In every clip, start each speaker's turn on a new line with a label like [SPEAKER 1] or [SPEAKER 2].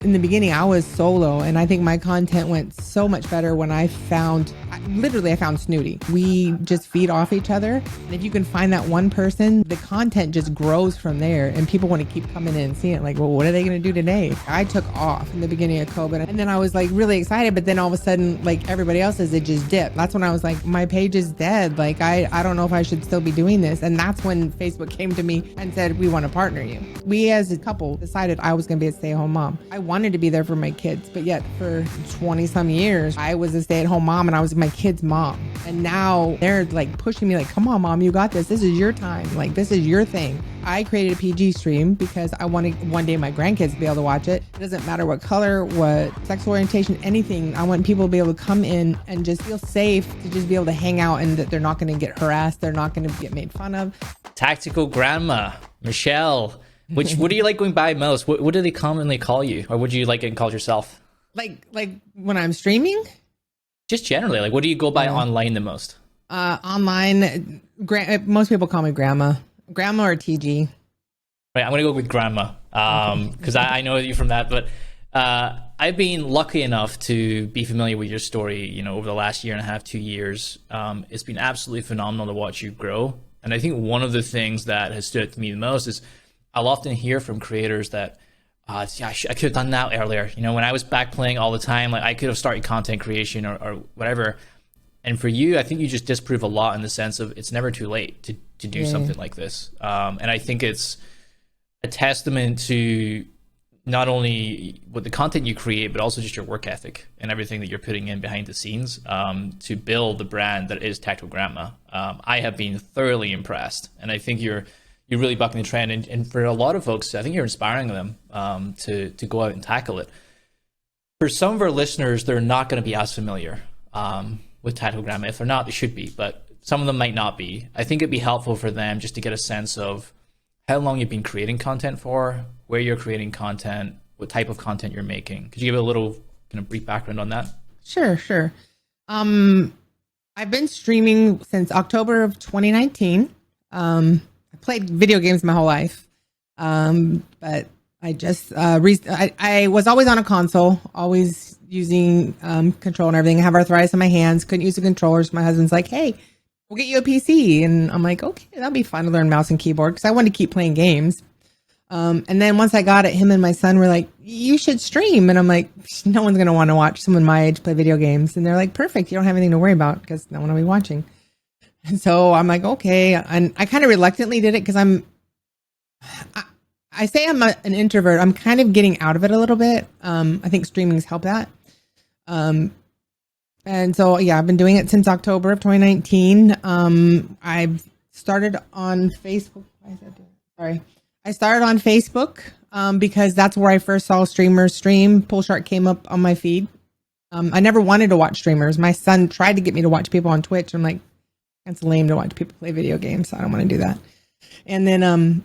[SPEAKER 1] In the beginning, I was solo, and I think my content went so much better when I found Snooty. We just feed off each other. And if you can find that one person, the content just grows from there, and people want to keep coming in and seeing it. Like, well, what are they going to do today? I took off in the beginning of COVID, and then I was like really excited, but then all of a sudden, like everybody else's, it just dipped. That's when I was like, my page is dead. Like, I don't know if I should still be doing this. And that's when Facebook came to me and said, we want to partner you. We as a couple decided I was going to be a stay-at-home mom. I wanted to be there for my kids, but yet for 20 some years, I was a stay-at-home mom and I was my kid's mom. And now they're like pushing me like, come on, mom, you got this. This is your time. Like, this is your thing. I created a PG stream because I wanted one day my grandkids to be able to watch it. It doesn't matter what color, what sexual orientation, anything. I want people to be able to come in and just feel safe to just be able to hang out and that they're not going to get harassed. They're not going to get made fun of.
[SPEAKER 2] Tactical Gramma, Michelle. What do you like going by most? What do they commonly call you, or would you like getting called yourself?
[SPEAKER 1] Like when I'm streaming?
[SPEAKER 2] Just generally, like what do you go by online the most?
[SPEAKER 1] Online, most people call me Grandma or TG.
[SPEAKER 2] Right, I'm gonna go with Grandma because I know you from that. But I've been lucky enough to be familiar with your story. You know, over the last year and a half, 2 years, it's been absolutely phenomenal to watch you grow. And I think one of the things that has stood out to me the most is I'll often hear from creators that, I could have done that earlier. You know, when I was back playing all the time, like I could have started content creation or whatever. And for you, I think you just disprove a lot in the sense of it's never too late to do something like this. And I think it's a testament to not only what the content you create, but also just your work ethic and everything that you're putting in behind the scenes to build the brand that is Tactical Gramma. I have been thoroughly impressed, and I think you're really bucking the trend. And for a lot of folks, I think you're inspiring them to go out and tackle it. For some of our listeners, they're not going to be as familiar with Tactical Gramma. If they're not, they should be, but some of them might not be. I think it'd be helpful for them just to get a sense of how long you've been creating content for, where you're creating content, what type of content you're making. Could you give a little kind of brief background on that?
[SPEAKER 1] Sure. I've been streaming since October of 2019. I played video games my whole life. But I just, I was always on a console, always using control and everything. I have arthritis in my hands, couldn't use the controllers. My husband's like, hey, we'll get you a PC. And I'm like, okay, that'll be fun to learn mouse and keyboard because I wanted to keep playing games. And then once I got it, him and my son were like, you should stream. And I'm like, no one's going to want to watch someone my age play video games. And they're like, perfect. You don't have anything to worry about because no one will be watching. And so I'm like, okay. And I kind of reluctantly did it because I say I'm an introvert. I'm kind of getting out of it a little bit. I think streaming's helped that. And so, yeah, I've been doing it since October of 2019. I've started on Facebook. Why is that doing? Sorry. I started on Facebook because that's where I first saw streamers stream. Pool Shark came up on my feed. I never wanted to watch streamers. My son tried to get me to watch people on Twitch. I'm like, that's lame to watch people play video games. So I don't want to do that. And then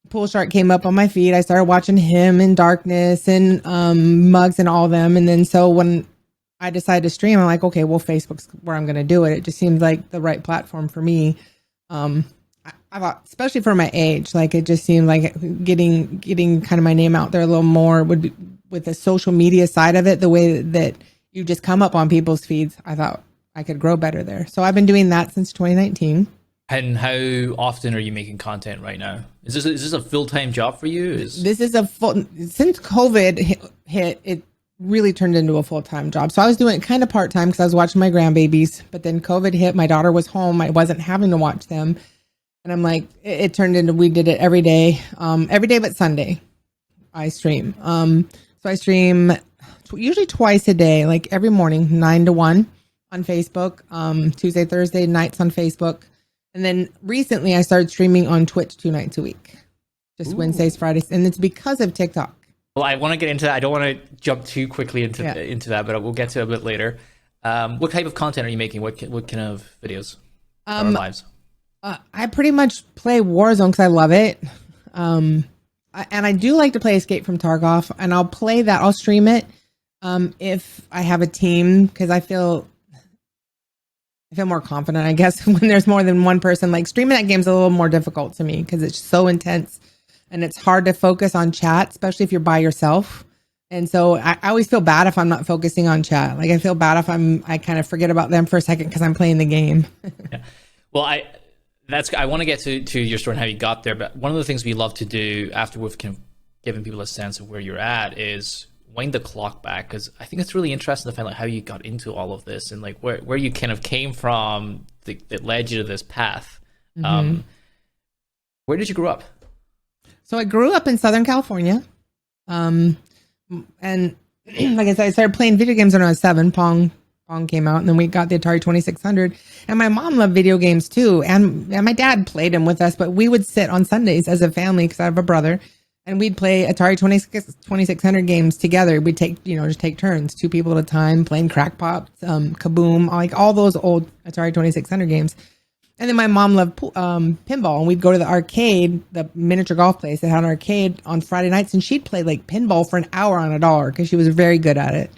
[SPEAKER 1] Pool Shark came up on my feed. I started watching him and Darkness and Mugs and all them. And then so when I decided to stream, I'm like, okay, well, Facebook's where I'm going to do it. It just seems like the right platform for me. I thought, especially for my age, like it just seemed like getting kind of my name out there a little more would be with the social media side of it, the way that you just come up on people's feeds. I thought I could grow better there. So I've been doing that since 2019.
[SPEAKER 2] And how often are you making content right now? Is this a full-time job for you?
[SPEAKER 1] This is since COVID hit, it really turned into a full-time job. So I was doing it kind of part-time because I was watching my grandbabies, but then COVID hit, my daughter was home. I wasn't having to watch them. And I'm like, it turned into, we did it every day but Sunday I stream. So I stream usually twice a day, like every morning, 9 to 1 on Facebook, Tuesday, Thursday nights on Facebook. And then recently I started streaming on Twitch 2 nights a week, just Wednesdays, Fridays. And it's because of TikTok.
[SPEAKER 2] Well, I want to get into that. I don't want to jump too quickly into that, but we'll get to it a bit later. What type of content are you making? What kind of videos or lives?
[SPEAKER 1] I pretty much play Warzone because I love it. And I do like to play Escape from Tarkov, and I'll play that. I'll stream it if I have a team because I feel more confident, I guess, when there's more than one person. Like streaming that game's a little more difficult to me because it's so intense and it's hard to focus on chat, especially if you're by yourself. And so I always feel bad if I'm not focusing on chat. Like I feel bad if I kind of forget about them for a second because I'm playing the game.
[SPEAKER 2] Yeah. Well, I want to get to your story and how you got there, but one of the things we love to do after we've kind of given people a sense of where you're at is wind the clock back, because I think it's really interesting to find out how you got into all of this and like where you kind of came from that led you to this path. Where did you grow up?
[SPEAKER 1] So I grew up in Southern California. And like I said, I started playing video games when I was 7. Pong came out, and then we got the Atari 2600. And my mom loved video games too, and my dad played them with us. But we would sit on Sundays as a family because I have a brother, and we'd play Atari 2600 games together. We'd just take turns, 2 people at a time, playing Crackpot, Kaboom, like all those old Atari 2600 games. And then my mom loved pinball, and we'd go to the arcade, the miniature golf place that had an arcade on Friday nights, and she'd play like pinball for an hour on $1 because she was very good at it.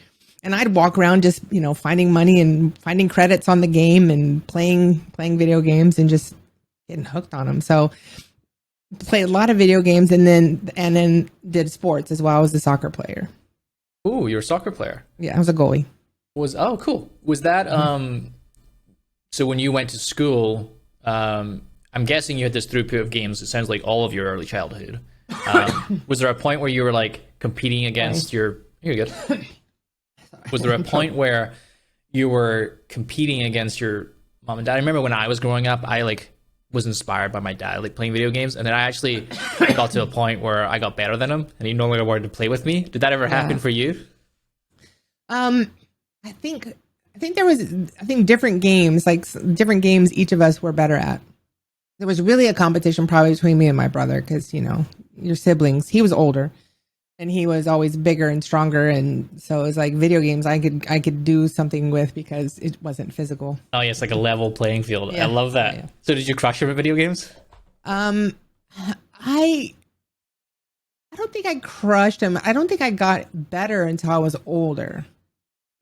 [SPEAKER 1] And I'd walk around just, finding money and finding credits on the game and playing video games and just getting hooked on them. So played a lot of video games and then did sports as well. I was a soccer player.
[SPEAKER 2] Ooh, you're a soccer player.
[SPEAKER 1] Yeah, I was a goalie.
[SPEAKER 2] Oh, cool. Was that so when you went to school, I'm guessing you had this throughput of games. It sounds like all of your early childhood. Was there a point where you were like competing against your? You're good. Was there a point where you were competing against your mom and dad? I remember when I was growing up, I like was inspired by my dad, like playing video games, and then I actually got to a point where I got better than him, and he no longer wanted to play with me. Did that ever happen for you?
[SPEAKER 1] I think there was different games, different games each of us were better at. There was really a competition probably between me and my brother because, your siblings. He was older and he was always bigger and stronger, and so it was like video games I could do something with because it wasn't physical.
[SPEAKER 2] Oh, yeah, it's like a level playing field. Yeah. I love that. Yeah. So did you crush him at video games? I don't think I crushed him. I don't think I got better until I was older.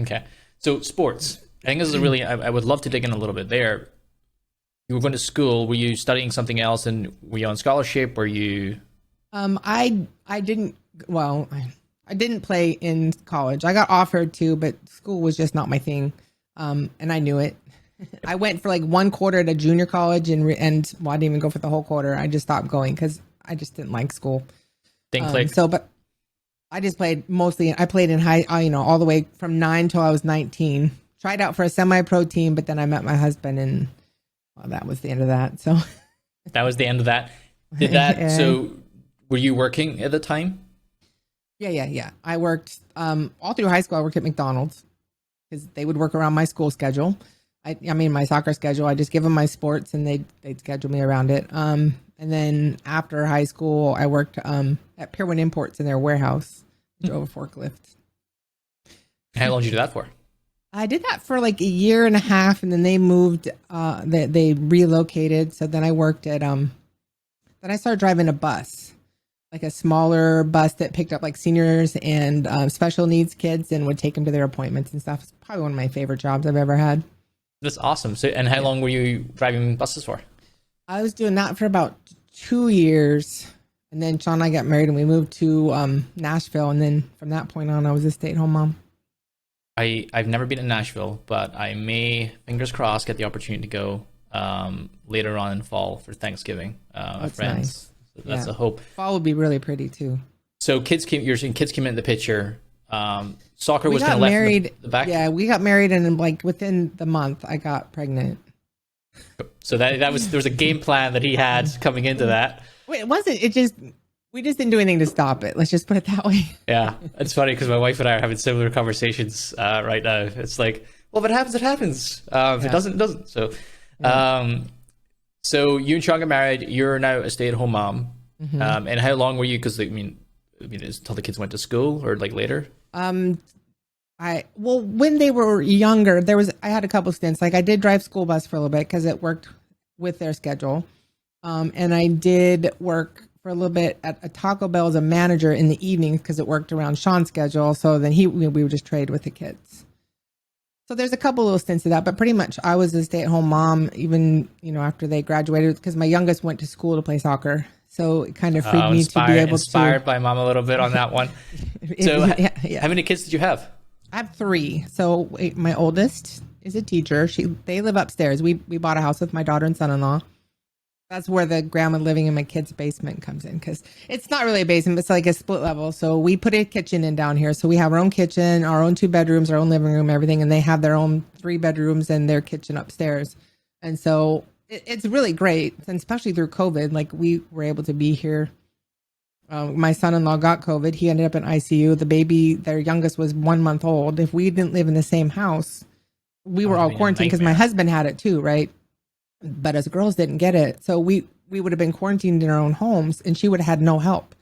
[SPEAKER 2] Okay. So sports, I think this is I would love to dig in a little bit there. You were going to school. Were you studying something else, and were you on scholarship? Were you? I didn't. Well, I didn't play in college. I got offered to, but school was just not my thing, and I knew it. I went for like 1 quarter at a junior college, and I didn't even go for the whole quarter. I just stopped going because I just didn't like school. Didn't click.
[SPEAKER 1] But I just played mostly. I played in high, all the way from 9 till I was 19. Tried out for a semi-pro team, but then I met my husband, and that was the end of that. So
[SPEAKER 2] that was the end of that. Did that? Yeah. So were you working at the time?
[SPEAKER 1] Yeah. I worked all through high school. I worked at McDonald's because they would work around my school schedule. My soccer schedule. I just give them my sports, and they'd schedule me around it. And then after high school, I worked at Pier 1 Imports in their warehouse. I drove a forklift.
[SPEAKER 2] How long did you do that for?
[SPEAKER 1] I did that for like a year and a half, and then they moved. They relocated. So then I worked at then I started driving a bus, like a smaller bus that picked up like seniors and special needs kids and would take them to their appointments and stuff. It's probably one of my favorite jobs I've ever had.
[SPEAKER 2] That's awesome. So, and how long were you driving buses for?
[SPEAKER 1] I was doing that for about 2 years, and then Sean and I got married, and we moved to Nashville, and then from that point on, I was a stay-at-home mom.
[SPEAKER 2] I've never been to Nashville, but I may, fingers crossed, get the opportunity to go later on in fall for Thanksgiving. With friends. Nice. So that's a hope.
[SPEAKER 1] Fall would be really pretty too.
[SPEAKER 2] So you're saying kids came in the picture. Soccer was kind of
[SPEAKER 1] left
[SPEAKER 2] in the back.
[SPEAKER 1] Yeah, we got married, and like within the month, I got pregnant.
[SPEAKER 2] So there was a game plan that he had coming into that.
[SPEAKER 1] Wait, it wasn't. We just didn't do anything to stop it. Let's just put it that way.
[SPEAKER 2] Yeah, it's funny because my wife and I are having similar conversations right now. It's like, well, if it happens, it happens. If it doesn't, it doesn't. So, so you and Sean got married. You're now a stay-at-home mom. Mm-hmm. And how long were you? Because until the kids went to school or like later.
[SPEAKER 1] When they were younger, I had a couple stints. Like I did drive school bus for a little bit because it worked with their schedule. And I did work for a little bit at a Taco Bell as a manager in the evenings because it worked around Sean's schedule. So then we would just trade with the kids. So there's a couple little stints of that, but pretty much I was a stay-at-home mom even, after they graduated because my youngest went to school to play soccer. So it kind of freed me to be able
[SPEAKER 2] inspired
[SPEAKER 1] to.
[SPEAKER 2] by mom a little bit on that one. So
[SPEAKER 1] Yeah.
[SPEAKER 2] how many kids did you have?
[SPEAKER 1] I have three. So my oldest is a teacher. They live upstairs. We bought a house with my daughter and son-in-law. That's where the grandma living in my kid's basement comes in, because it's not really a basement, but it's like a split level. So we put a kitchen in down here. So we have our own kitchen, our own 2 bedrooms, our own living room, everything. And they have their own 3 bedrooms and their kitchen upstairs. And so it's really great. And especially through COVID, like we were able to be here. My son-in-law got COVID. He ended up in ICU. The baby, their youngest, was 1 month old. If we didn't live in the same house, we were all quarantined, because my husband had it too, right? But us girls didn't get it. So we would have been quarantined in our own homes, and she would have had no help,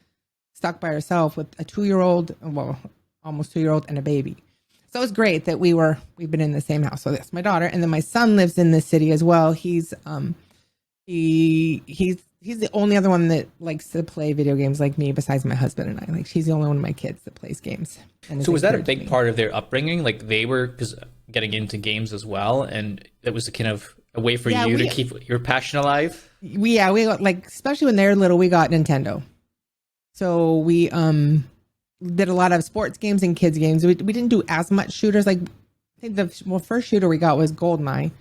[SPEAKER 1] stuck by herself with a 2-year-old, well, almost 2-year-old, and a baby. So it was great that we've been in the same house. So that's my daughter. And then my son lives in this city as well. He's the only other one that likes to play video games like me, besides my husband and I. Like, she's the only one of my kids that plays games.
[SPEAKER 2] So was that a big part of their upbringing? Like, they were getting into games as well, and it was a kind of a way for you to keep your passion alive?
[SPEAKER 1] We got, like, especially when they're little, we got Nintendo. So we did a lot of sports games and kids games. We didn't do as much shooters. Like, I think the first shooter we got was GoldenEye.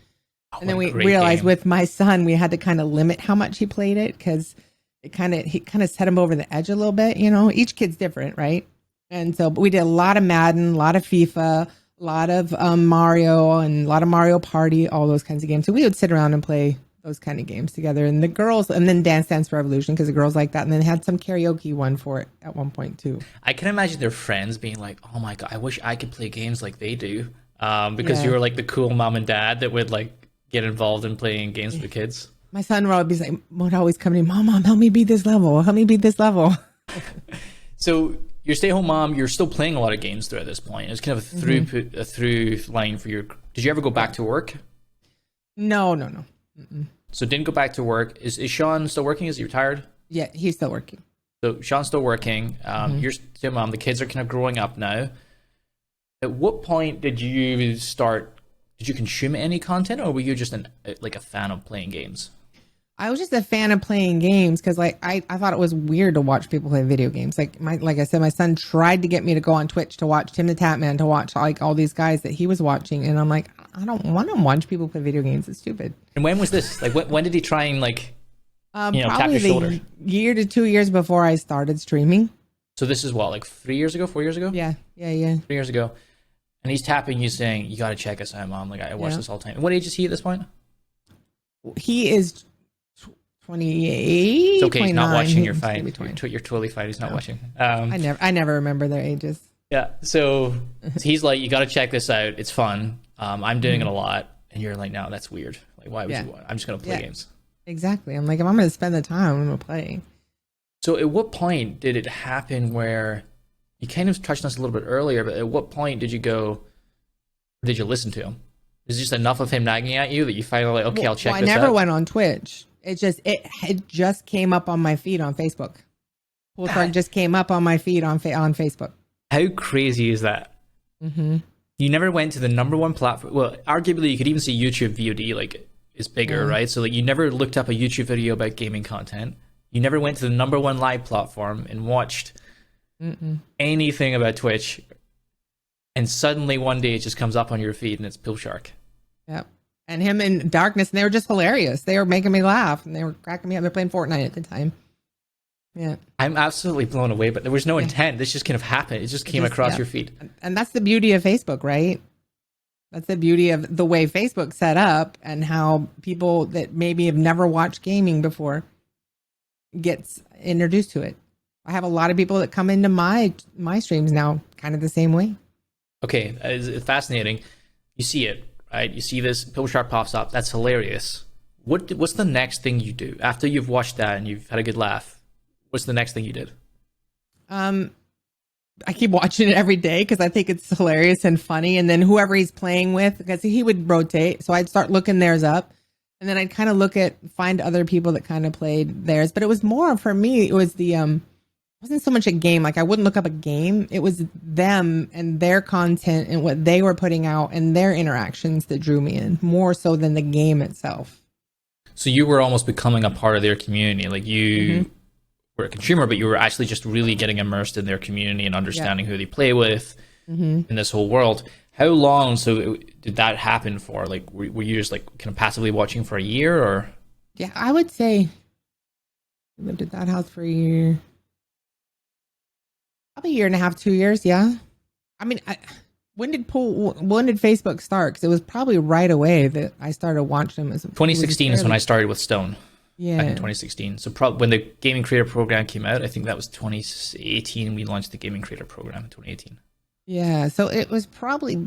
[SPEAKER 1] And then we realized with my son, we had to kind of limit how much he played it, because he kind of set him over the edge a little bit. You know, each kid's different, right? And so, but we did a lot of Madden, a lot of FIFA, a lot of Mario, and a lot of Mario Party, all those kinds of games. So we would sit around and play those kind of games together. And the girls, and then Dance Dance Revolution, because the girls like that. And then had some karaoke one for it at one point too.
[SPEAKER 2] I can imagine their friends being like, "Oh my God, I wish I could play games like they do," because you were like the cool mom and dad that would like get involved in playing games with the kids.
[SPEAKER 1] My son would always come to me, Mom, help me beat this level. Help me beat this level.
[SPEAKER 2] So you're a stay-at-home mom. You're still playing a lot of games throughout this point. It's kind of a through line for your. Did you ever go back to work?
[SPEAKER 1] No. Mm-mm.
[SPEAKER 2] So didn't go back to work. Is Sean still working? Is he retired?
[SPEAKER 1] Yeah, he's still working.
[SPEAKER 2] So Sean's still working. You're still mom. The kids are kind of growing up now. At what point did you start? Did you consume any content, or were you just a fan of playing games?
[SPEAKER 1] I was just a fan of playing games, because like I thought it was weird to watch people play video games. Like I said, my son tried to get me to go on Twitch to watch Tim the Tatman, to watch like all these guys that he was watching, and I'm like, I don't want to watch people play video games. It's stupid.
[SPEAKER 2] And when was this? Like, when did he try and tap
[SPEAKER 1] probably
[SPEAKER 2] your shoulder?
[SPEAKER 1] the year to 2 years before I started streaming.
[SPEAKER 2] So this is what, like 3 years ago, 4 years ago?
[SPEAKER 1] Yeah.
[SPEAKER 2] 3 years ago. And he's tapping you saying, "You got to check us out, Mom. Like, I watch this all the time." And what age is he at this point?
[SPEAKER 1] He is 28.
[SPEAKER 2] It's okay, he's not watching. You're
[SPEAKER 1] He's
[SPEAKER 2] fine.
[SPEAKER 1] maybe
[SPEAKER 2] You're totally fine. He's not watching.
[SPEAKER 1] I never remember their ages.
[SPEAKER 2] Yeah. So he's like, "You got to check this out. It's fun. I'm doing it a lot." And you're like, "No, that's weird. Like, why would you want? I'm just going to play games."
[SPEAKER 1] Exactly. I'm like, if I'm going to spend the time, I'm going to play.
[SPEAKER 2] So at what point did it happen where you kind of touched on this a little bit earlier, but at what point did you listen to him? Is it just enough of him nagging at you that you finally like, okay, I'll check this out?
[SPEAKER 1] I never went on Twitch. It just came up on my feed on Facebook. Pool Shark just came up on my feed on Facebook.
[SPEAKER 2] How crazy is that? Mm-hmm. You never went to the number one platform. Well, arguably, you could even see YouTube VOD like is bigger, right? So like, you never looked up a YouTube video about gaming content. You never went to the number one live platform and watched anything about Twitch. And suddenly one day it just comes up on your feed and it's Pool Shark.
[SPEAKER 1] Yep. And him in Darkness, and they were just hilarious. They were making me laugh, and they were cracking me up. They're playing Fortnite at the time. Yeah. I'm
[SPEAKER 2] absolutely blown away, but there was no intent. This just kind of happened. It just came across your feed.
[SPEAKER 1] And that's the beauty of Facebook, right? That's the beauty of the way Facebook's set up, and how people that maybe have never watched gaming before gets introduced to it. I have a lot of people that come into my streams now kind of the same way.
[SPEAKER 2] Okay, it's fascinating. You see it, right? You see this, Pool Shark pops up. That's hilarious. What's the next thing you do after you've watched that and you've had a good laugh? What's the next thing you did?
[SPEAKER 1] I keep watching it every day because I think it's hilarious and funny. And then whoever he's playing with, because he would rotate, so I'd start looking theirs up, and then I'd kind of find other people that kind of played theirs. But it was more for me. It was it wasn't so much a game. Like, I wouldn't look up a game. It was them and their content and what they were putting out and their interactions that drew me in, more so than the game itself.
[SPEAKER 2] So you were almost becoming a part of their community. Like were a consumer, but you were actually just really getting immersed in their community and understanding who they play with in this whole world. How long did that happen for? Like, were you just like kind of passively watching for a year, or?
[SPEAKER 1] Yeah, I would say I lived at that house for a year, probably a year and a half, 2 years. Yeah. I mean, when did Facebook start? Because it was probably right away that I started watching them.
[SPEAKER 2] 2016 is when I started with Stone.
[SPEAKER 1] Yeah.
[SPEAKER 2] Back in 2016. So when the Gaming Creator Program came out, I think that was 2018. We launched the Gaming Creator Program in 2018.
[SPEAKER 1] Yeah. So it was probably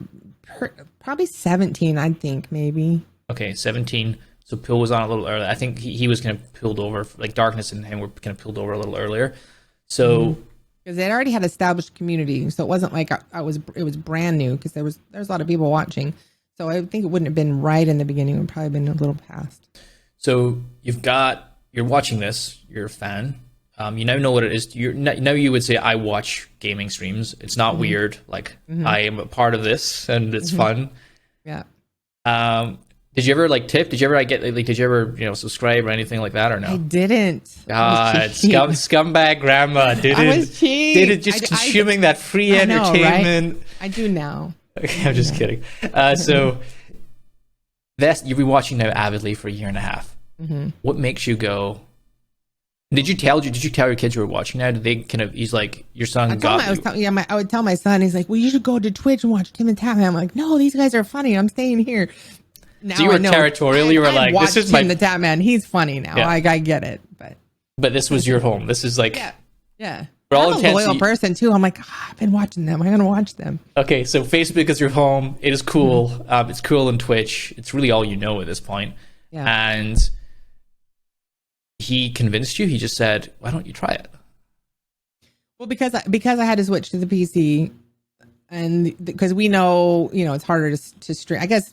[SPEAKER 1] 17, I think, maybe.
[SPEAKER 2] Okay, 17. So Pill was on a little earlier. I think he was kind of pulled over, like Darkness and him were kind of pulled over a little earlier. So
[SPEAKER 1] because they already had established community, so it wasn't like it was brand new, because there's a lot of people watching. So I think it wouldn't have been right in the beginning. It would probably been a little past.
[SPEAKER 2] So you're watching this, you're a fan. You now know what it is. Now you would say, I watch gaming streams. It's not weird. Like, I am a part of this and it's fun.
[SPEAKER 1] Yeah.
[SPEAKER 2] Did you ever like tip? Did you ever did you ever, subscribe or anything like that, or no?
[SPEAKER 1] I didn't.
[SPEAKER 2] Scumbag grandma did
[SPEAKER 1] I
[SPEAKER 2] it.
[SPEAKER 1] was cheap.
[SPEAKER 2] Did it just consuming that free entertainment.
[SPEAKER 1] Right? I do now.
[SPEAKER 2] Okay, I'm just kidding. So you've been watching now avidly for a year and a half. What makes you go? Did you tell your kids you were watching now? Did they kind of? He's like, your son
[SPEAKER 1] I would tell my son. He's like, well, you should go to Twitch and watch Tim and Tab. I'm like, no, these guys are funny. I'm staying here. Now
[SPEAKER 2] so you were territorial. You were like, this is my
[SPEAKER 1] Tim the Tab Man. He's funny now. Yeah. I get it,
[SPEAKER 2] but this was your home. This is like
[SPEAKER 1] yeah.
[SPEAKER 2] For all
[SPEAKER 1] I'm a loyal person too. I'm like, I've been watching them. I'm gonna watch them.
[SPEAKER 2] Okay, so Facebook is your home. It is cool. It's cool on Twitch. It's really all you know at this point.
[SPEAKER 1] Yeah.
[SPEAKER 2] And he convinced you. He just said, "Why don't you try it?"
[SPEAKER 1] Well, because I had to switch to the PC, and because we know it's harder to stream. I guess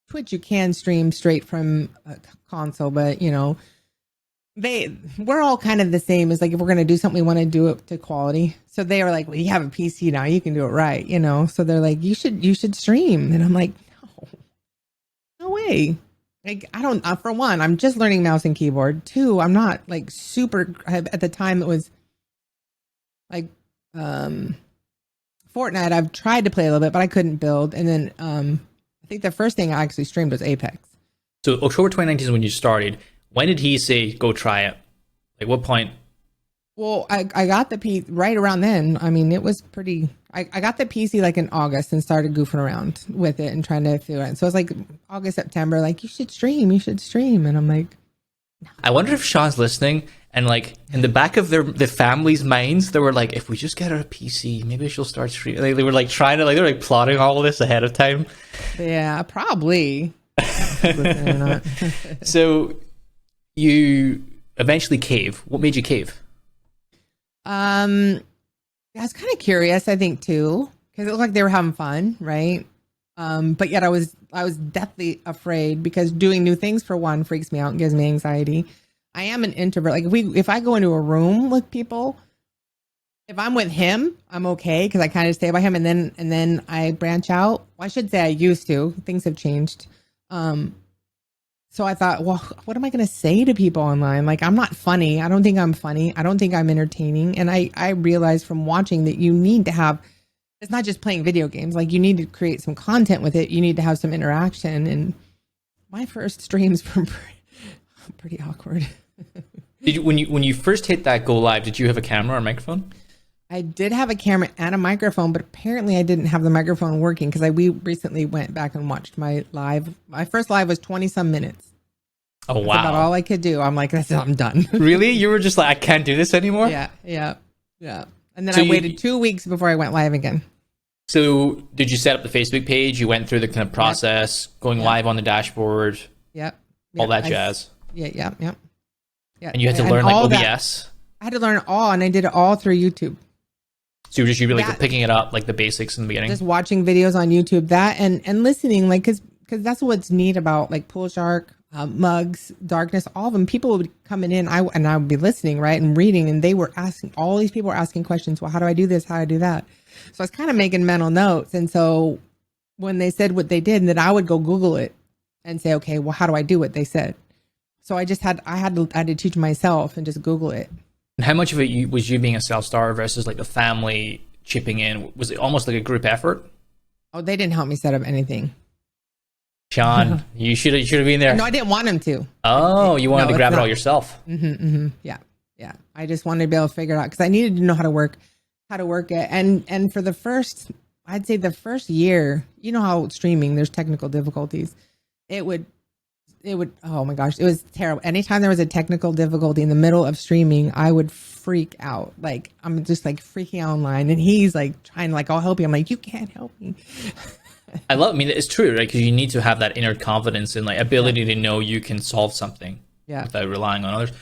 [SPEAKER 1] Twitch you can stream straight from a console, but we're all kind of the same. As like, if we're gonna do something, we want to do it to quality. So they were like, "Well, you have a PC now, you can do it right," So they're like, "You should stream," and I'm like, "No way." Like, I don't, for one, I'm just learning mouse and keyboard. Two, I'm not like super, at the time it was like, Fortnite, I've tried to play a little bit, but I couldn't build. And then, I think the first thing I actually streamed was Apex.
[SPEAKER 2] So October 2019 is when you started. When did he say, go try it? Like, what point?
[SPEAKER 1] Well, I got the PC right around then. I mean, it was pretty, I got the PC like in August and started goofing around with it and trying to figure it out. So it was like August, September, like, you should stream. And I'm like, no.
[SPEAKER 2] I wonder if Sean's listening and like in the back of the family's minds, they were like, if we just get her a PC, maybe she'll start streaming. Like, they were like trying to, like, they were like plotting all of this ahead of time.
[SPEAKER 1] Yeah, probably.
[SPEAKER 2] So you eventually cave. What made you cave?
[SPEAKER 1] I was kind of curious, I think, too, because it looked like they were having fun, right? But yet I was deathly afraid, because doing new things, for one, freaks me out and gives me anxiety. I am an introvert. Like, if I go into a room with people, if I'm with him, I'm okay, because I kind of stay by him, and then I branch out. Well, I should say I used to. Things have changed. So I thought, well, what am I going to say to people online? Like, I'm not funny. I don't think I'm funny. I don't think I'm entertaining. And I realized from watching that you need to have, it's not just playing video games. Like, you need to create some content with it. You need to have some interaction. And my first streams were pretty awkward.
[SPEAKER 2] Did you, when you first hit that go live, did you have a camera or microphone?
[SPEAKER 1] I did have a camera and a microphone, but apparently I didn't have the microphone working, because we recently went back and watched my live. My first live was 20 some minutes.
[SPEAKER 2] Oh, wow.
[SPEAKER 1] That's about all I could do. I'm like, I'm done.
[SPEAKER 2] Really? You were just like, I can't do this anymore?
[SPEAKER 1] Yeah. And then I waited 2 weeks before I went live again.
[SPEAKER 2] So did you set up the Facebook page? You went through the kind of process, going live on the dashboard?
[SPEAKER 1] Yep.
[SPEAKER 2] All that jazz?
[SPEAKER 1] Yeah.
[SPEAKER 2] And you had to learn like OBS?
[SPEAKER 1] I had to learn all, and I did it all through YouTube.
[SPEAKER 2] So you were like picking it up, like the basics in the beginning?
[SPEAKER 1] Just watching videos on YouTube, that and listening, like, because that's what's neat about like Pool Shark, Mugs, Darkness, all of them. People would come in, I would be listening, right, and reading, and they were asking, all these people were asking questions. Well, how do I do this? How do I do that? So I was kind of making mental notes. And so when they said what they did, and then I would go Google it and say, okay, well, how do I do what they said? So I had to teach myself and just Google it.
[SPEAKER 2] And how much of it was you being a self-starter versus like the family chipping in? Was it almost like a group effort?
[SPEAKER 1] Oh, they didn't help me set up anything.
[SPEAKER 2] Sean, you should have been there.
[SPEAKER 1] No, I didn't want him to.
[SPEAKER 2] Oh, you wanted to grab it all yourself.
[SPEAKER 1] Yeah. I just wanted to be able to figure it out because I needed to know how to work it. And for the first, I'd say the first year, you know how streaming, there's technical difficulties. It would, oh my gosh, it was terrible. Anytime there was a technical difficulty in the middle of streaming, I would freak out. Like, I'm just like freaking out online. And he's like trying to like, I'll help you. I'm like, you can't help me.
[SPEAKER 2] I mean, it's true, right? Because you need to have that inner confidence and like ability to know you can solve something without relying on others.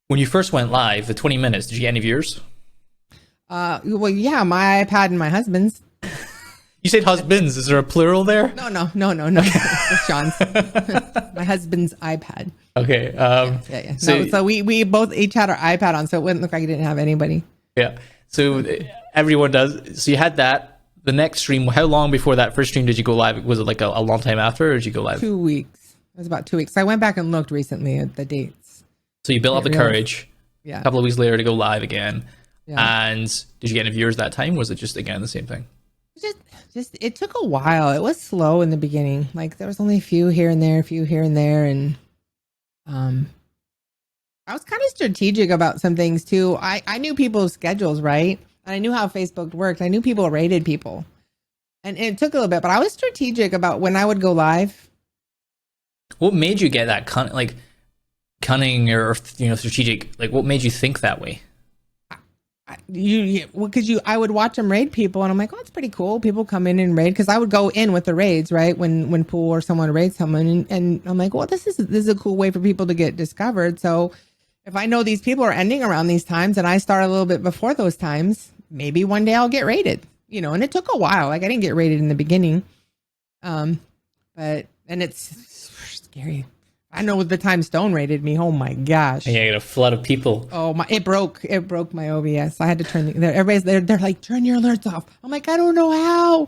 [SPEAKER 2] When you first went live, the 20 minutes, did you get any viewers?
[SPEAKER 1] Well, yeah, my iPad and my husband's.
[SPEAKER 2] You said husbands. Is there a plural there?
[SPEAKER 1] No. It's Sean's. My husband's iPad.
[SPEAKER 2] Okay.
[SPEAKER 1] Yeah. So we both each had our iPad on, so it wouldn't look like I didn't have anybody.
[SPEAKER 2] Yeah. So everyone does. So you had that. The next stream, how long before that first stream did you go live? Was it like a long time after, or did you go live?
[SPEAKER 1] 2 weeks. It was about 2 weeks. I went back and looked recently at the dates.
[SPEAKER 2] So you built up the courage.
[SPEAKER 1] Yeah.
[SPEAKER 2] A couple of weeks later to go live again.
[SPEAKER 1] Yeah.
[SPEAKER 2] And did you get any viewers that time? Was it just again the same thing?
[SPEAKER 1] Just it took a while. It was slow in the beginning. Like there was only a few here and there, and I was kind of strategic about some things too. I knew people's schedules, right? And I knew how Facebook worked. I knew people rated people. And it took a little bit, but I was strategic about when I would go live.
[SPEAKER 2] What made you get that cunning or strategic? Like what made you think that way?
[SPEAKER 1] I would watch them raid people and I'm like, oh, it's pretty cool. People come in and raid because I would go in with the raids, right? When Pool or someone raids someone and I'm like, well, this is a cool way for people to get discovered. So if I know these people are ending around these times and I start a little bit before those times, maybe one day I'll get rated, and it took a while. Like I didn't get rated in the beginning. And it's scary. I know the time Stone rated me. Oh my gosh.
[SPEAKER 2] Yeah, you got a flood of people.
[SPEAKER 1] Oh my, it broke my OBS. I had to turn everybody's there. They're like, turn your alerts off. I'm like, I don't know how.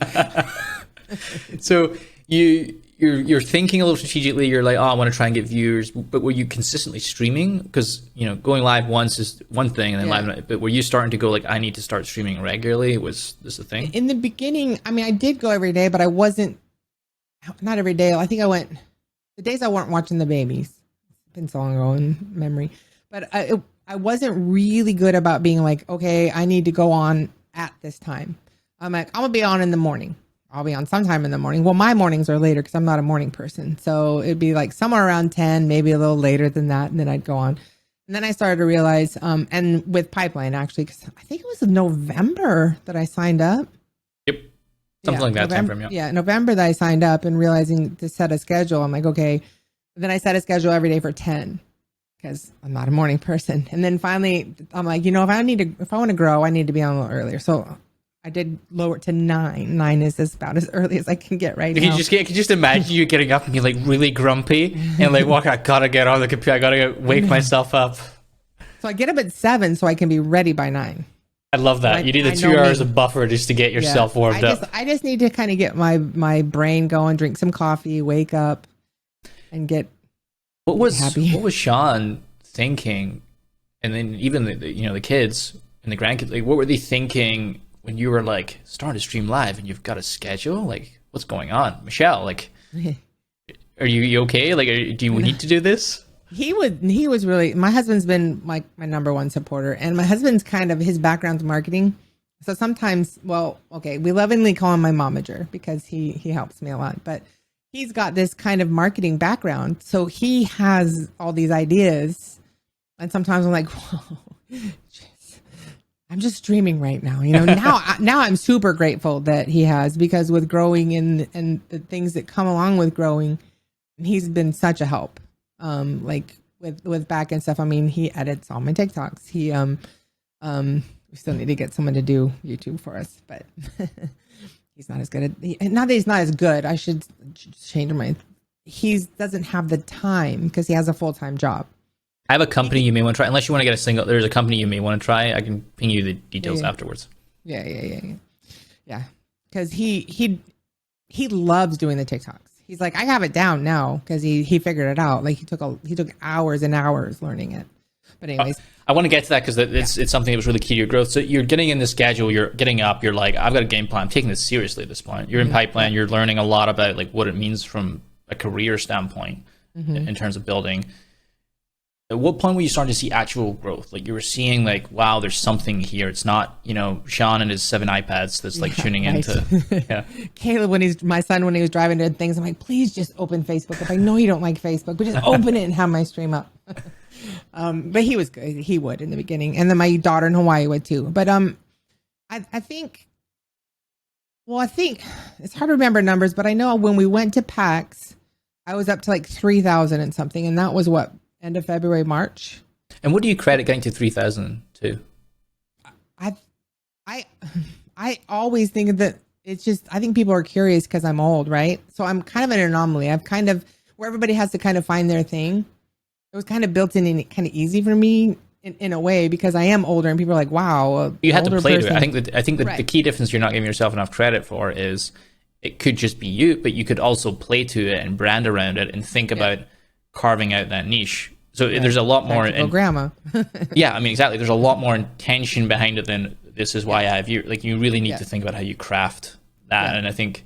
[SPEAKER 2] So you're thinking a little strategically. You're like, oh, I want to try and get viewers, but were you consistently streaming? Because going live once is one thing, and then live. But were you starting to go like, I need to start streaming regularly? Was this a thing?
[SPEAKER 1] In the beginning, I mean, I did go every day, but I wasn't. Not every day. I think I went the days I weren't watching the babies. It's been so long ago in memory, but I wasn't really good about being like, okay, I need to go on at this time. I'm like, I'm gonna be on in the morning. I'll be on sometime in the morning. Well, my mornings are later because I'm not a morning person. So it'd be like somewhere around 10, maybe a little later than that. And then I'd go on. And then I started to realize, and with Pipeline actually, because I think it was November that I signed up.
[SPEAKER 2] Yep. Something like that time frame,
[SPEAKER 1] yeah. November that I signed up and realizing to set a schedule. I'm like, okay. And then I set a schedule every day for 10 because I'm not a morning person. And then finally I'm like, if I want to grow, I need to be on a little earlier. So I did lower it to 9. 9 is about as early as I can get right now.
[SPEAKER 2] I can just imagine you getting up and being like really grumpy and like, well, I gotta get on the computer. I gotta wake myself up.
[SPEAKER 1] So I get up at 7 so I can be ready by 9.
[SPEAKER 2] I love that. You need the 2 hours of buffer just to get yourself warmed up.
[SPEAKER 1] I just need to kind of get my brain going, drink some coffee, wake up, and get happy.
[SPEAKER 2] What was Sean thinking? And then even the kids and the grandkids, like what were they thinking when you were like starting to stream live and you've got a schedule? Like what's going on? Michelle, like are you okay? Like do you need to do this?
[SPEAKER 1] He was really, my husband's been like my number one supporter, and my husband's kind of, his background's marketing. So sometimes, we lovingly call him my momager because he helps me a lot, but he's got this kind of marketing background. So he has all these ideas. And sometimes I'm like, whoa, I'm just streaming right now. Now I'm super grateful that he has, because with growing and the things that come along with growing, he's been such a help. Like with back end stuff. I mean, he edits all my TikToks. We still need to get someone to do YouTube for us, but he's not as good not that he's not as good. I should change he doesn't have the time because he has a full-time job.
[SPEAKER 2] I have a company you may want to try, unless you want to get there's a company you may want to try. I can ping you the details afterwards.
[SPEAKER 1] Yeah. Because he loves doing the TikToks. He's like, I have it down now because he figured it out. Like he took hours and hours learning it. But anyways,
[SPEAKER 2] I want to get to that because it's something that was really key to your growth. So you're getting in the schedule, you're getting up, you're like, I've got a game plan. I'm taking this seriously at this point. You're in pipeline, you're learning a lot about like what it means from a career standpoint in terms of building. At what point were you starting to see actual growth? Like you were seeing like, wow, there's something here. It's not, Sean and his 7 iPads that's like tuning into. Yeah.
[SPEAKER 1] Caleb, my son, when he was driving to things, I'm like, please just open Facebook. If I know you don't like Facebook, but just open it and have my stream up. But he was good. He would in the beginning. And then my daughter in Hawaii would too. But I think it's hard to remember numbers, but I know when we went to PAX, I was up to like 3,000 and something. And that was what? End of February, March.
[SPEAKER 2] And what do you credit getting to 3,000 to?
[SPEAKER 1] I always think that it's just, I think people are curious because I'm old, right? So I'm kind of an anomaly. I've kind of, where everybody has to kind of find their thing. It was kind of built in and kind of easy for me in a way because I am older and people are like, wow.
[SPEAKER 2] You had to play to it. I think that
[SPEAKER 1] Right.
[SPEAKER 2] the key difference you're not giving yourself enough credit for is it could just be you, but you could also play to it and brand around it and think about carving out that niche. So there's a lot more.
[SPEAKER 1] Tactical Gramma.
[SPEAKER 2] Yeah, I mean, exactly. There's a lot more intention behind it than this is why I have you. Like, you really need to think about how you craft that. Yeah. And I think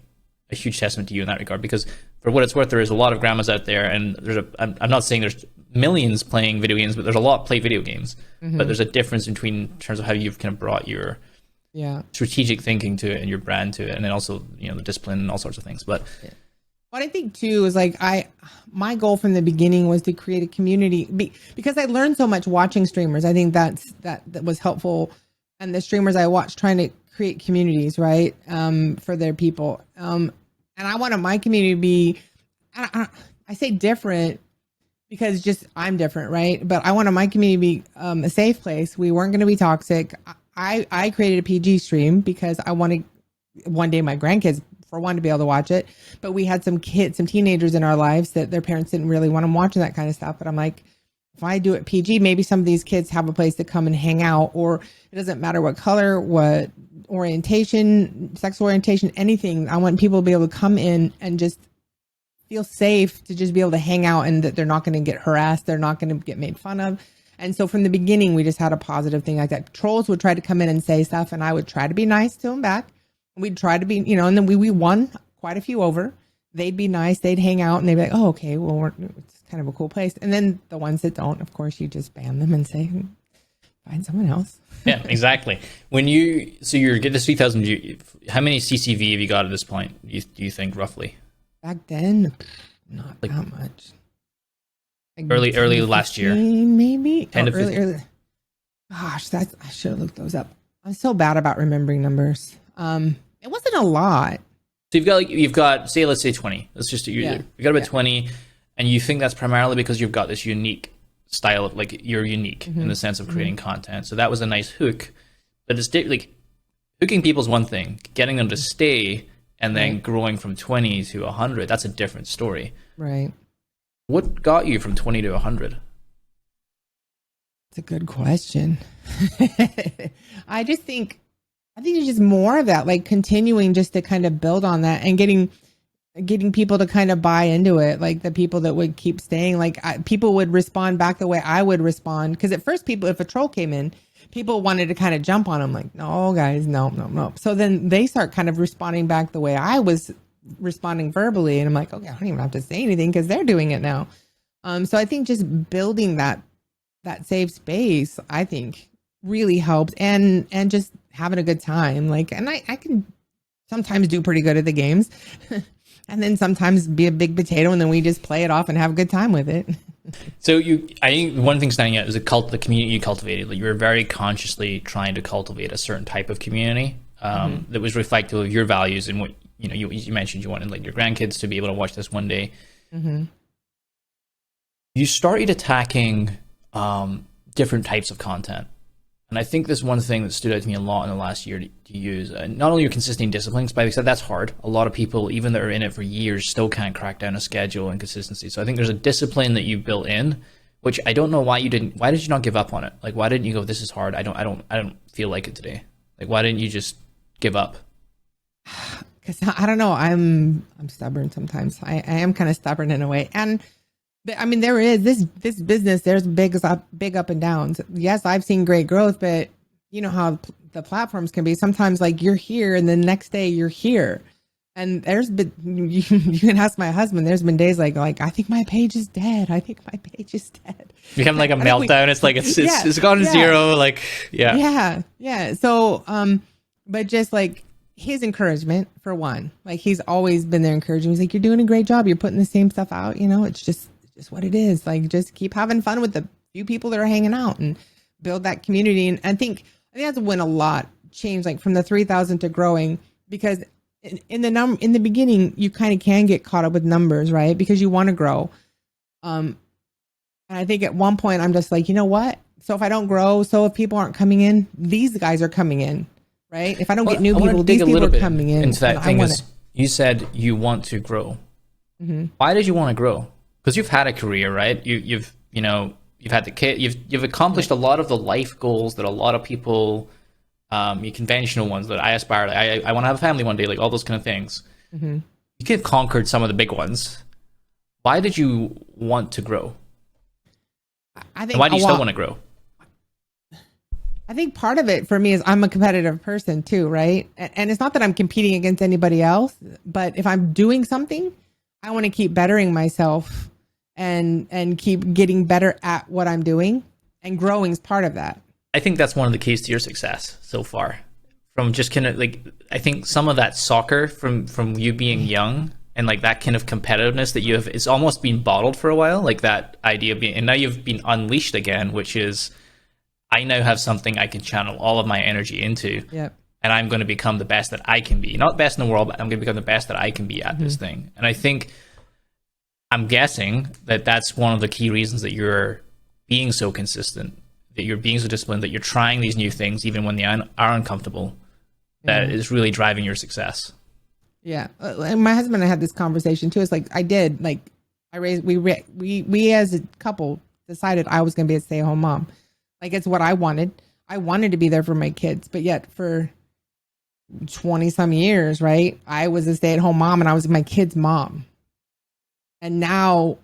[SPEAKER 2] a huge testament to you in that regard, because for what it's worth, there is a lot of Grammas out there, and I'm not saying there's millions playing video games, but there's a lot play video games. But there's a difference in terms of how you've kind of brought your strategic thinking to it and your brand to it, and then also the discipline and all sorts of things. But
[SPEAKER 1] what I think too is like my goal from the beginning was to create a community because I learned so much watching streamers. I think that was helpful, and the streamers I watched trying to create communities, right, for their people. And I wanted my community to be, I say different because just I'm different, right? But I wanted my community to be a safe place. We weren't going to be toxic. I created a PG stream because I wanted one day my grandkids, for one, to be able to watch it. But we had some teenagers in our lives that their parents didn't really want them watching that kind of stuff. But I'm like, if I do it PG, maybe some of these kids have a place to come and hang out, or it doesn't matter what color, what orientation, sexual orientation, anything. I want people to be able to come in and just feel safe to just be able to hang out, and that they're not going to get harassed. They're not going to get made fun of. And so from the beginning, we just had a positive thing like that. Trolls would try to come in and say stuff, and I would try to be nice to them back. We'd try to be, and then we won quite a few over. They'd be nice. They'd hang out and they'd be like, oh, okay, well, it's kind of a cool place. And then the ones that don't, of course, you just ban them and say, find someone else.
[SPEAKER 2] Yeah, exactly. So you're getting this 3,000, how many CCV have you got at this point, do you think, roughly?
[SPEAKER 1] Back then, not that much. Like
[SPEAKER 2] early last year.
[SPEAKER 1] Maybe.
[SPEAKER 2] 10 to 15.
[SPEAKER 1] Early. Gosh, I should have looked those up. I'm so bad about remembering numbers. It wasn't a lot.
[SPEAKER 2] So you've got say, let's say 20. Let's just you've got about 20, and you think that's primarily because you've got this unique style of, like, you're unique in the sense of creating content. So that was a nice hook, but it's like hooking people's one thing, getting them to stay and then growing from 20 to 100. That's a different story. Right. What got you from 20 to 100?
[SPEAKER 1] It's a good question. I think it's just more of that, like continuing just to kind of build on that and getting people to kind of buy into it. Like the people that would keep staying, like people would respond back the way I would respond. Because at first if a troll came in, people wanted to kind of jump on them like, no guys, no. So then they start kind of responding back the way I was responding verbally. And I'm like, okay, I don't even have to say anything because they're doing it now. So I think just building that safe space, I think really helped, and just having a good time. Like, and I can sometimes do pretty good at the games and then sometimes be a big potato, and then we just play it off and have a good time with it.
[SPEAKER 2] So I think one thing standing out is the community you cultivated. Like, you were very consciously trying to cultivate a certain type of community that was reflective of your values and what, you mentioned you wanted, like, your grandkids to be able to watch this one day. You started attacking different types of content. And I think this one thing that stood out to me a lot in the last year to use, not only your consistent disciplines, but I said that's hard. A lot of people, even that are in it for years, still can't crack down a schedule and consistency. So I think there's a discipline that you built in, which I don't know why you didn't. Why did you not give up on it? Like, why didn't you go, this is hard, I don't feel like it today? Like, why didn't you just give up?
[SPEAKER 1] Because I don't know, I'm stubborn sometimes. I am kind of stubborn in a way, and I mean, there is this business. There's big up and downs. Yes, I've seen great growth, but you know how the platforms can be. Sometimes, like you're here, and the next day you're here. And there's been you can ask my husband. There's been days like I think my page is dead. I think my page is dead.
[SPEAKER 2] You have like a meltdown. It's like it's gone to zero. Like
[SPEAKER 1] yeah. So but just like his encouragement for one, like he's always been there encouraging. He's like, you're doing a great job. You're putting the same stuff out. You know, it's just what it is. Like just keep having fun with the few people that are hanging out and build that community. And I think that's when a lot changed, like from the 3,000 to growing, because in the beginning, you kind of can get caught up with numbers, right? Because you want to grow. And I think at one point I'm just like, you know what? So if I don't grow, so if people aren't coming in, these guys are coming in, right? If I don't get new people, these people are coming in.
[SPEAKER 2] Into that thing is, you said you want to grow. Mm-hmm. Why did you want to grow? Because you've had a career, right? You've had the kid. You've accomplished a lot of the life goals that a lot of people. Your conventional ones that I aspire, like I want to have a family one day, like all those kind of things. Mm-hmm. You could have conquered some of the big ones. Why did you want to grow?
[SPEAKER 1] I think.
[SPEAKER 2] And why do you still want to grow?
[SPEAKER 1] I think part of it for me is I'm a competitive person too, right? And it's not that I'm competing against anybody else, but if I'm doing something, I want to keep bettering myself and keep getting better at what I'm doing, and growing is part of that.
[SPEAKER 2] I think that's one of the keys to your success so far. From just kind of like, I think some of that soccer from you being young and like that kind of competitiveness that you have, it's almost been bottled for a while. Like that idea of being, and now you've been unleashed again, which is, I now have something I can channel all of my energy into.
[SPEAKER 1] Yep.
[SPEAKER 2] And I'm going to become the best that I can be. Not best in the world, but I'm going to become the best that I can be at this thing. And I think, I'm guessing that that's one of the key reasons that you're being so consistent, that you're being so disciplined, that you're trying these new things even when they are uncomfortable, that is really driving your success. Yeah.
[SPEAKER 1] And my husband and I had this conversation too. It's like we as a couple decided I was going to be a stay-at-home mom. Like it's what I wanted. I wanted to be there for my kids, but yet for 20 some years, right? I was a stay-at-home mom and I was my kid's mom. And now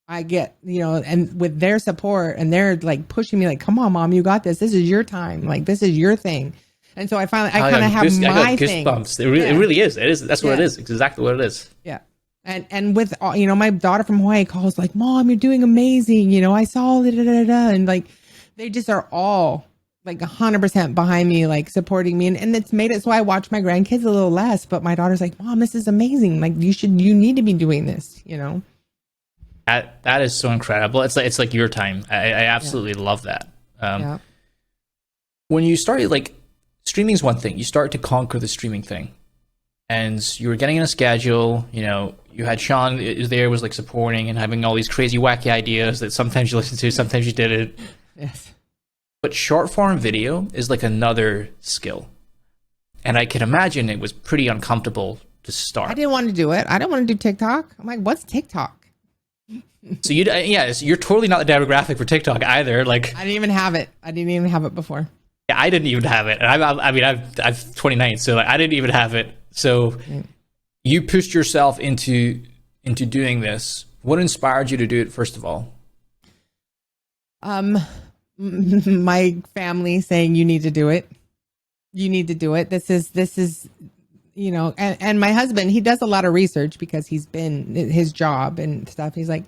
[SPEAKER 1] I get, and with their support and they're like pushing me like, come on, mom, you got this. This is your time. Like, this is your thing. And so I kind of have my thing.
[SPEAKER 2] Goosebumps. It really is. It is. That's what it is. It's exactly what it is.
[SPEAKER 1] Yeah. And with, my daughter from Hawaii calls like, mom, you're doing amazing. I saw it. And like, they just are all like 100% behind me, like supporting me. And it's made it so I watch my grandkids a little less, but my daughter's like, mom, this is amazing. Like you need to be doing this,
[SPEAKER 2] That is so incredible. It's like your time. I absolutely love that. When you started, like, streaming is one thing. You start to conquer the streaming thing, and you were getting in a schedule. You had Sean was like supporting and having all these crazy wacky ideas that sometimes you listened to, sometimes you didn't.
[SPEAKER 1] Yes.
[SPEAKER 2] But short form video is like another skill, and I can imagine it was pretty uncomfortable to start.
[SPEAKER 1] I didn't want to do it. I didn't want to do TikTok. I'm like, what's TikTok?
[SPEAKER 2] So you're totally not the demographic for TikTok either. Like
[SPEAKER 1] I didn't even have it before.
[SPEAKER 2] Yeah, I didn't even have it. And I'm 29, so like I didn't even have it. So you pushed yourself into doing this. What inspired you to do it, first of all?
[SPEAKER 1] My family saying you need to do it. You need to do it. This is and my husband, he does a lot of research because he's been his job and stuff. He's like,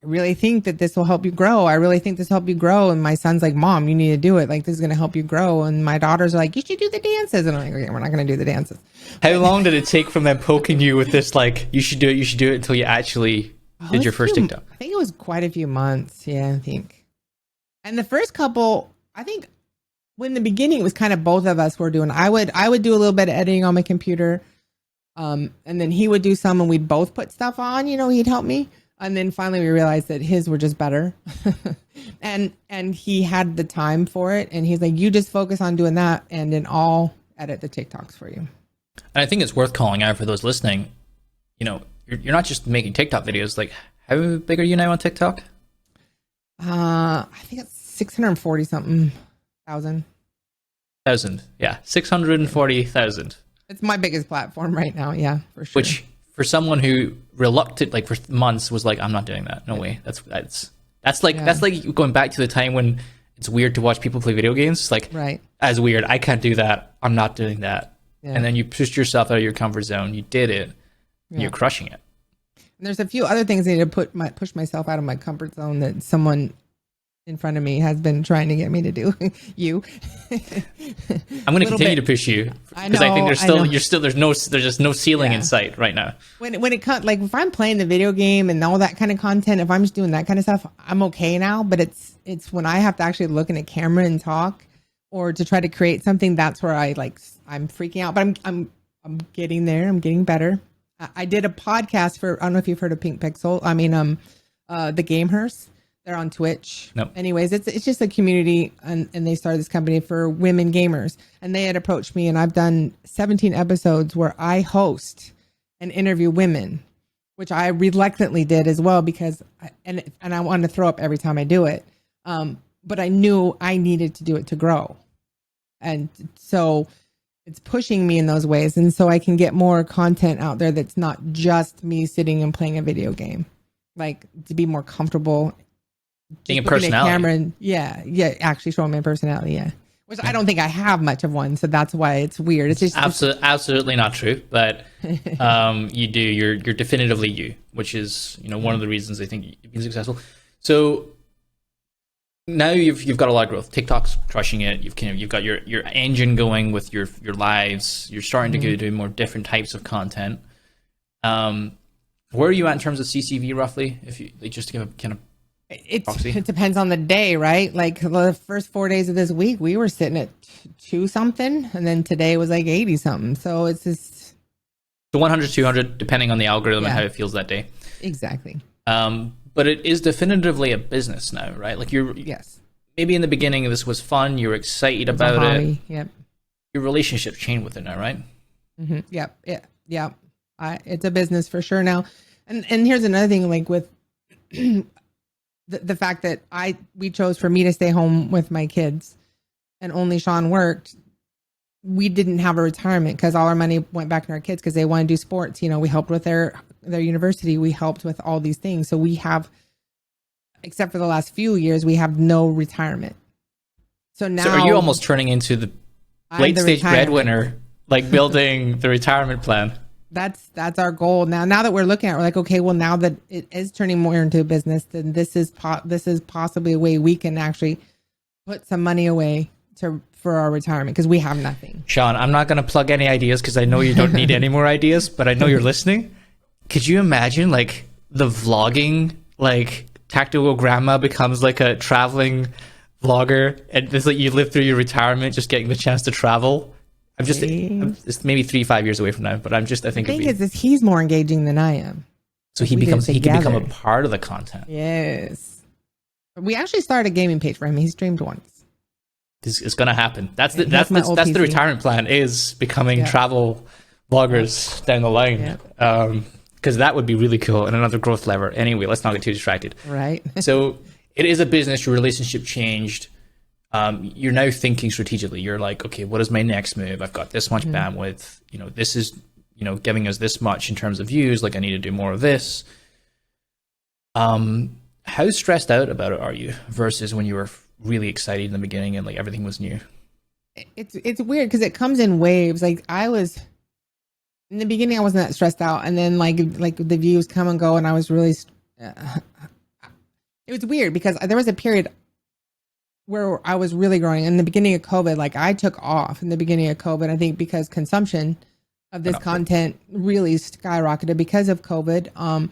[SPEAKER 1] I really think that this will help you grow. I really think this will help you grow. And my son's like, mom, you need to do it. Like, this is going to help you grow. And my daughters are like, you should do the dances. And I'm like, okay, we're not going to do the dances.
[SPEAKER 2] How long did it take from them poking you with this, like, you should do it until you actually did your first TikTok?
[SPEAKER 1] I think it was quite a few months. Yeah, I think. And the first couple, I think when the beginning, it was kind of both of us were doing, I would do a little bit of editing on my computer. And then he would do some and we'd both put stuff on, he'd help me. And then finally we realized that his were just better. and he had the time for it. And he's like, you just focus on doing that. And then I'll edit the TikToks for you.
[SPEAKER 2] And I think it's worth calling out for those listening. You're not just making TikTok videos. Like, how big are you now on TikTok?
[SPEAKER 1] I think it's 640 something thousand.
[SPEAKER 2] Yeah. 640,000.
[SPEAKER 1] It's my biggest platform right now. Yeah, for sure.
[SPEAKER 2] Which, for someone who reluctant, like for months, was like, I'm not doing that. No way. That's like going back to the time when it's weird to watch people play video games. It's like,
[SPEAKER 1] Right.
[SPEAKER 2] as weird. I can't do that. I'm not doing that.
[SPEAKER 1] Yeah.
[SPEAKER 2] And then you pushed yourself out of your comfort zone. You did it. And you're crushing it.
[SPEAKER 1] And there's a few other things I need to push myself out of my comfort zone that someone in front of me has been trying to get me to do. You.
[SPEAKER 2] I'm going to continue to push you because I think there's just no ceiling in sight right now.
[SPEAKER 1] When it comes, like if I'm playing the video game and all that kind of content, if I'm just doing that kind of stuff, I'm okay now. But it's when I have to actually look in a camera and talk, or to try to create something, that's where I'm freaking out. But I'm getting there. I'm getting better. I did a podcast for, I don't know if you've heard of Pink Pixel. I mean, the Gamers. They're on Twitch.
[SPEAKER 2] Nope.
[SPEAKER 1] Anyways, it's just a community, and they started this company for women gamers. And they had approached me, and I've done 17 episodes where I host and interview women, which I reluctantly did as well because I want to throw up every time I do it. But I knew I needed to do it to grow. And so it's pushing me in those ways. And so I can get more content out there that's not just me sitting and playing a video game, like to be more comfortable
[SPEAKER 2] being a personality.
[SPEAKER 1] Camera and, actually showing my personality, which I don't think I have much of one, so that's why it's weird. It's just
[SPEAKER 2] absolutely not true, but you do. You're definitively you, which is one of the reasons I think you've been successful. So now you've got a lot of growth. TikTok's crushing it. You've got your engine going with your lives. You're starting to go do more different types of content. Where are you at in terms of CCV roughly? If you just to give a kind of
[SPEAKER 1] it depends on the day, right? Like the first 4 days of this week, we were sitting at 2 something, and then today was like 80 something. So it's just
[SPEAKER 2] 100, 200, depending on the algorithm and how it feels that day.
[SPEAKER 1] Exactly.
[SPEAKER 2] But it is definitively a business now, right? Like maybe in the beginning this was fun, you were excited about it.
[SPEAKER 1] Yep.
[SPEAKER 2] Your relationship's changed with it now, right?
[SPEAKER 1] Mm-hmm. Yep. Yeah. It's a business for sure now. And here's another thing, like with the fact that we chose for me to stay home with my kids and only Sean worked. We didn't have a retirement because all our money went back to our kids because they want to do sports. We helped with their university. We helped with all these things. So we have, except for the last few years, we have no retirement. So now,
[SPEAKER 2] are you almost turning into the late stage breadwinner, like building the retirement plan?
[SPEAKER 1] That's our goal now. Now that we're looking at, we're like, okay, well, now that it is turning more into a business, then this is possibly a way we can actually put some money away for our retirement because we have nothing.
[SPEAKER 2] Sean, I'm not going to plug any ideas because I know you don't need any more ideas, but I know you're listening. Could you imagine like the vlogging, like Tactical Gramma becomes like a traveling vlogger, and it's like you live through your retirement just getting the chance to travel? It's maybe 3-5 years away from now, but I think
[SPEAKER 1] the thing is he's more engaging than I am.
[SPEAKER 2] So he can become a part of the content.
[SPEAKER 1] Yes. We actually started a gaming page for him. He streamed once.
[SPEAKER 2] It's going to happen. That's the retirement plan, is becoming travel vloggers down the line. Because that would be really cool and another growth lever. Anyway, let's not get too distracted.
[SPEAKER 1] Right.
[SPEAKER 2] So it is a business. Your relationship changed. You're now thinking strategically. You're like, okay, what is my next move? I've got this much bandwidth. This is, giving us this much in terms of views. Like I need to do more of this. How stressed out about it are you versus when you were really excited in the beginning and like everything was new?
[SPEAKER 1] It's weird because it comes in waves. Like I was in the beginning, I wasn't that stressed out, and then like the views come and go, and I was really. It was weird because there was a period where I was really growing in the beginning of COVID. Like I took off in the beginning of COVID, I think because consumption of this content really skyrocketed because of COVID.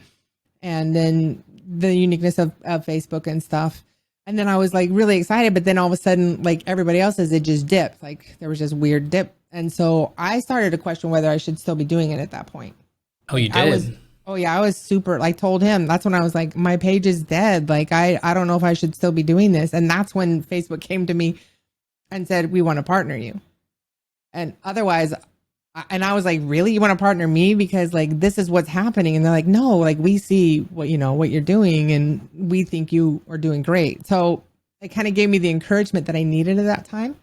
[SPEAKER 1] And then the uniqueness of Facebook and stuff. And then I was like really excited, but then all of a sudden, like everybody else's, it just dipped. Like there was just weird dip. And so I started to question whether I should still be doing it at that point.
[SPEAKER 2] Oh, you did?
[SPEAKER 1] I was super, like told him, that's when I was like, my page is dead. Like, I don't know if I should still be doing this. And that's when Facebook came to me and said, we want to partner you. And otherwise, I was like, really? You want to partner me? Because like, this is what's happening. And they're like, no, like we see what you're doing and we think you are doing great. So it kind of gave me the encouragement that I needed at that time.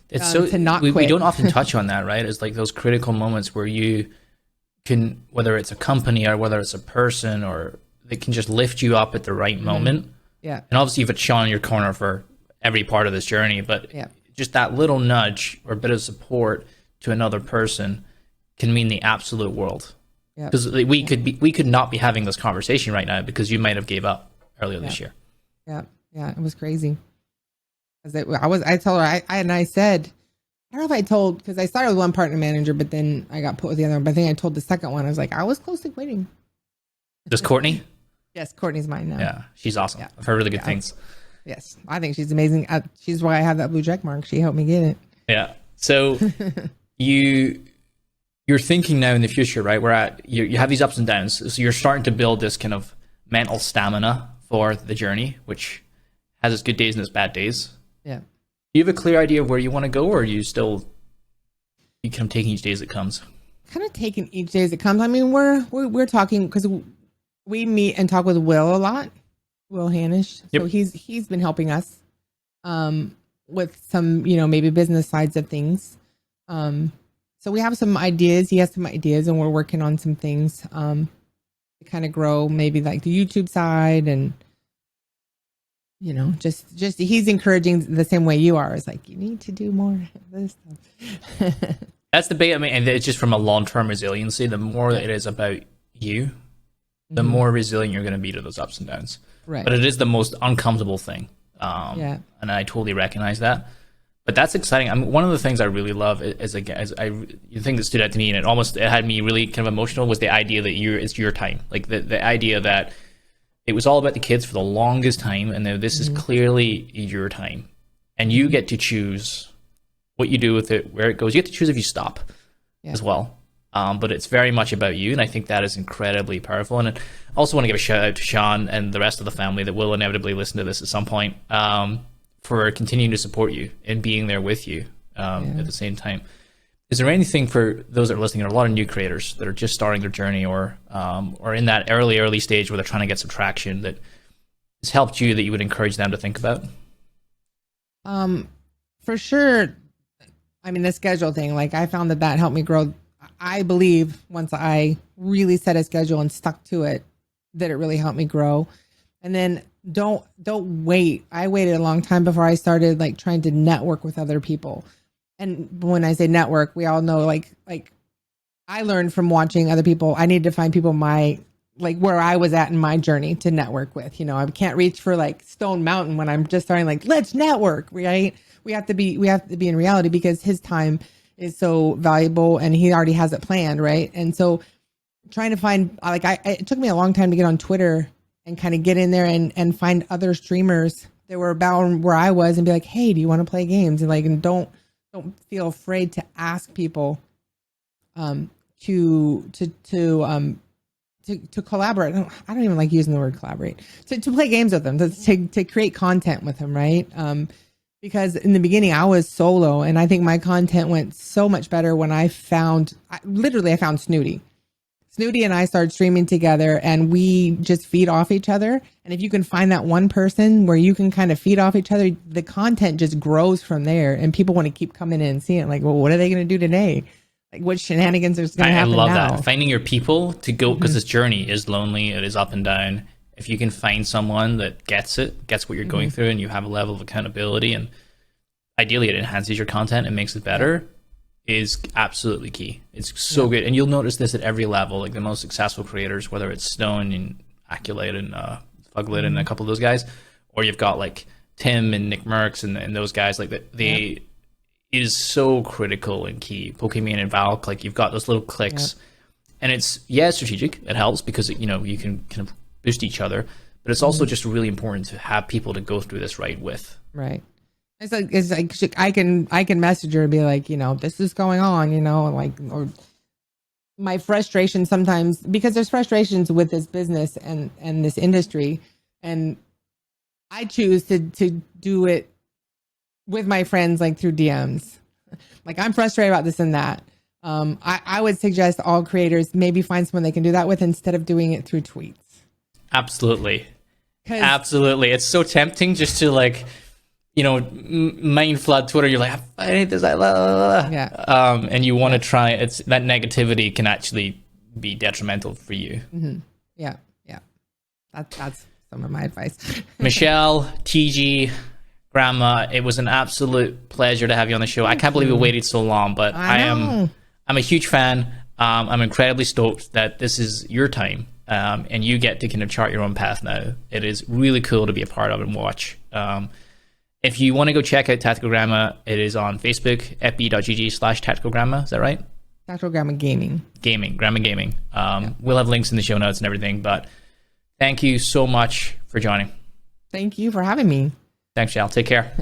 [SPEAKER 2] It's to not quit. We don't often touch on that, right? It's like those critical moments where you can, whether it's a company or whether it's a person, or they can just lift you up at the right moment.
[SPEAKER 1] Yeah.
[SPEAKER 2] And obviously you've got Sean in your corner for every part of this journey, but just that little nudge or a bit of support to another person can mean the absolute world. Because we could not be having this conversation right now because you might have gave up earlier this year.
[SPEAKER 1] Yeah, it was crazy. I told her, I said, I don't know if I told, because I started with one partner manager, but then I got put with the other one. But I think I told the second one, I was like, I was close to quitting.
[SPEAKER 2] Just Courtney?
[SPEAKER 1] Yes, Courtney's mine now.
[SPEAKER 2] Yeah, she's awesome. Yeah. I've heard really good things.
[SPEAKER 1] Yes, I think she's amazing. She's why I have that blue check mark. She helped me get it.
[SPEAKER 2] Yeah. So you're thinking now in the future, right? You have these ups and downs. So you're starting to build this kind of mental stamina for the journey, which has its good days and its bad days.
[SPEAKER 1] Yeah.
[SPEAKER 2] Do you have a clear idea of where you want to go, or are you kind of taking each day as it comes?
[SPEAKER 1] Kind of taking each day as it comes. I mean, we're talking, because we meet and talk with Will a lot. Will Hanish. So he's been helping us with some, maybe business sides of things. So we have some ideas. He has some ideas, and we're working on some things to kind of grow, maybe like the YouTube side, and just he's encouraging the same way you are. It's like, you need to do more of this stuff.
[SPEAKER 2] That's the bait. I mean, and it's just from a long-term resiliency. The more that it is about you, the more resilient you're going to be to those ups and downs.
[SPEAKER 1] Right.
[SPEAKER 2] But it is the most uncomfortable thing. And I totally recognize that. But that's exciting. I mean, one of the things I really love the thing that stood out to me, and it had me really kind of emotional, was the idea that it's your time. Like the idea that it was all about the kids for the longest time, and this is clearly your time, and you get to choose what you do with it, where it goes. You get to choose if you stop as well. But it's very much about you, and I think that is incredibly powerful. And I also want to give a shout out to Sean and the rest of the family that will inevitably listen to this at some point, for continuing to support you and being there with you at the same time. Is there anything for those that are listening? There are a lot of new creators that are just starting their journey, or in that early stage where they're trying to get some traction, that has helped you, that you would encourage them to think about?
[SPEAKER 1] For sure. I mean, the schedule thing, like I found that helped me grow. I believe once I really set a schedule and stuck to it, that it really helped me grow. And then don't wait. I waited a long time before I started like trying to network with other people. And when I say network, we all know like I learned from watching other people. I need to find people where I was at in my journey to network with. I can't reach for like Stone Mountain when I'm just starting, like, let's network, right? We have to be in reality, because his time is so valuable and he already has it planned, right? And so trying to find, it took me a long time to get on Twitter and kind of get in there and find other streamers that were about where I was, and be like, hey, do you want to play games? And don't feel afraid to ask people to collaborate. I don't even like using the word collaborate. To play games with them, to create content with them, right? Because in the beginning I was solo, and I think my content went so much better when I found Snooty. Snooty and I started streaming together, and we just feed off each other. And if you can find that one person where you can kind of feed off each other, the content just grows from there, and people want to keep coming in and seeing it. Like, well, what are they going to do today? Like, what shenanigans are going to happen now? I love that.
[SPEAKER 2] Finding your people to go, because this journey is lonely. It is up and down. If you can find someone that gets what you're going through, and you have a level of accountability, and ideally it enhances your content and makes it better, is absolutely key. It's so good. And you'll notice this at every level, like the most successful creators, whether it's Stone and Accolade and Fuglit and a couple of those guys, or you've got like Tim and Nick Merckx and those guys, like they is so critical and key. Pokemon and Valk, like you've got those little clicks, and it's strategic. It helps because you can kind of boost each other, but it's also just really important to have people to go through this with.
[SPEAKER 1] Right. It's like I can message her and be like, this is going on, or my frustration sometimes, because there's frustrations with this business and this industry, and I choose to do it with my friends, like through DMs. Like, I'm frustrated about this and that. I would suggest all creators maybe find someone they can do that with instead of doing it through tweets.
[SPEAKER 2] Absolutely. It's so tempting just to main flood Twitter. You're like, I hate this. And you want to try. It's that negativity can actually be detrimental for you.
[SPEAKER 1] Yeah. That's some of my advice.
[SPEAKER 2] Michelle, TG, Grandma, it was an absolute pleasure to have you on the show. I can't believe we waited so long, but I'm a huge fan. I'm incredibly stoked that this is your time, and you get to kind of chart your own path now. It is really cool to be a part of and watch. If you want to go check out Tactical Gramma, it is on Facebook, fb.gg/TacticalGramma. Is that right?
[SPEAKER 1] Tactical Gramma Gaming.
[SPEAKER 2] Gramma Gaming. We'll have links in the show notes and everything, but thank you so much for joining.
[SPEAKER 1] Thank you for having me.
[SPEAKER 2] Thanks, Shal. Take care.